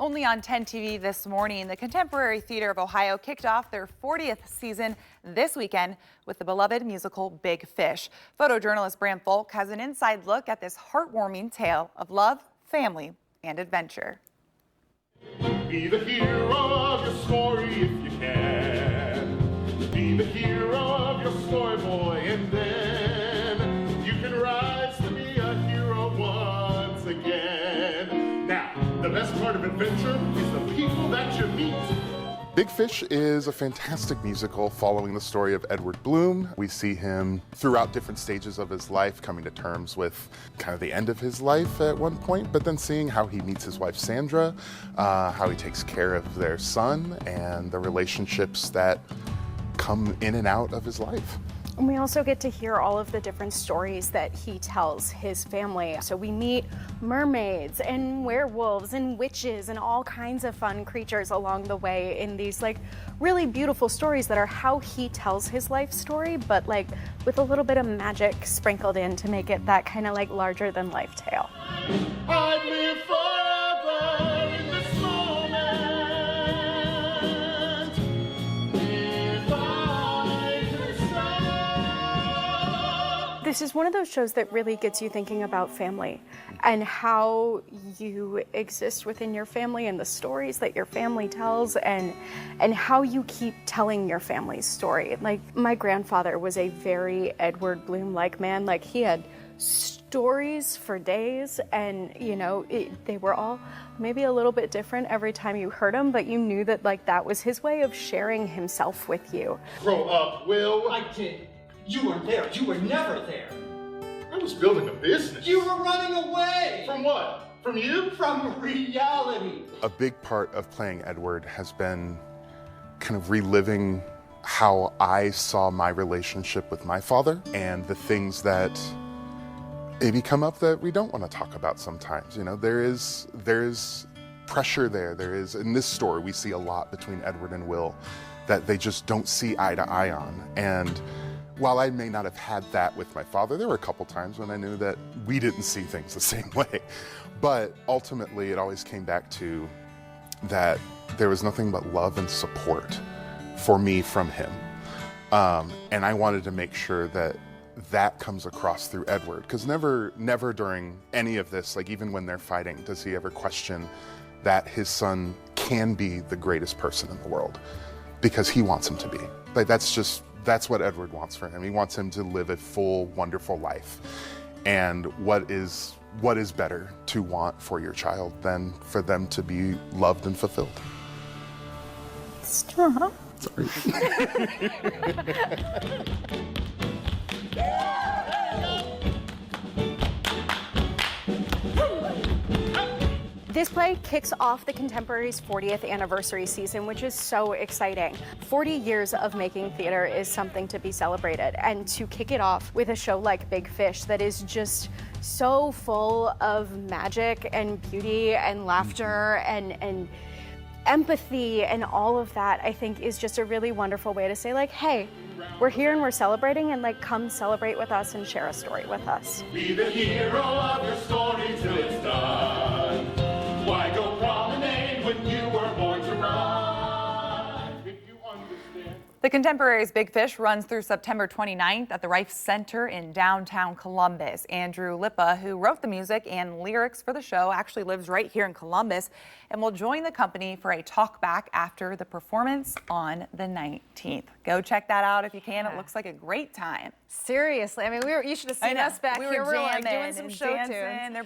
Only on 10 TV this morning, the Contemporary Theater of Ohio kicked off their 40th season this weekend with the beloved musical Big Fish. Photojournalist Bram Folk has an inside look at this heartwarming tale of love, family, and adventure. Be the hero of your story if you can. Be the hero of your story, boy, and then you can rise to be a hero once again. Now, the best part of adventure is the people that you meet. Big Fish is a fantastic musical following the story of Edward Bloom. We see him throughout different stages of his life, coming to terms with kind of the end of his life at one point, but then seeing how he meets his wife Sandra, how he takes care of their son, and the relationships that come in and out of his life. And we also get to hear all of the different stories that he tells his family. So we meet mermaids and werewolves and witches and all kinds of fun creatures along the way in these really beautiful stories that are how he tells his life story, but with a little bit of magic sprinkled in to make it that kind of larger than life tale. I'd live forever in this moment if I could stop. This is one of those shows that really gets you thinking about family and how you exist within your family and the stories that your family tells and how you keep telling your family's story. My grandfather was a very Edward Bloom-like man. He had stories for days, and they were all maybe a little bit different every time you heard them, but you knew that that was his way of sharing himself with you. Grow up, Will. I did. You weren't there. You were never there. I was building a business. You were running away. From what? From you? From reality. A big part of playing Edward has been kind of reliving how I saw my relationship with my father and the things that maybe come up that we don't want to talk about sometimes. There is pressure there. There is, in this story, we see a lot between Edward and Will that they just don't see eye to eye on. And while I may not have had that with my father, there were a couple times when I knew that we didn't see things the same way. But ultimately, it always came back to that there was nothing but love and support for me from him. And I wanted to make sure that comes across through Edward, because never during any of this, even when they're fighting, does he ever question that his son can be the greatest person in the world, because he wants him to be. That's what Edward wants for him. He wants him to live a full, wonderful life. And what is better to want for your child than for them to be loved and fulfilled? Stop. Sorry. This play kicks off the Contemporary's 40th anniversary season, which is so exciting. 40 years of making theater is something to be celebrated, and to kick it off with a show like Big Fish that is just so full of magic and beauty and laughter and empathy and all of that, I think is just a really wonderful way to say hey, we're here and we're celebrating, and come celebrate with us and share a story with us. Be the hero of your story till it's done. Why go promenade when you were born to run? If you understand. The Contemporary's Big Fish runs through September 29th at the Rife Center in downtown Columbus. Andrew Lippa, who wrote the music and lyrics for the show, actually lives right here in Columbus and will join the company for a talk back after the performance on the 19th. Go check that out if you can. It looks like a great time. Seriously, you should have seen us back here. We were doing some show tunes.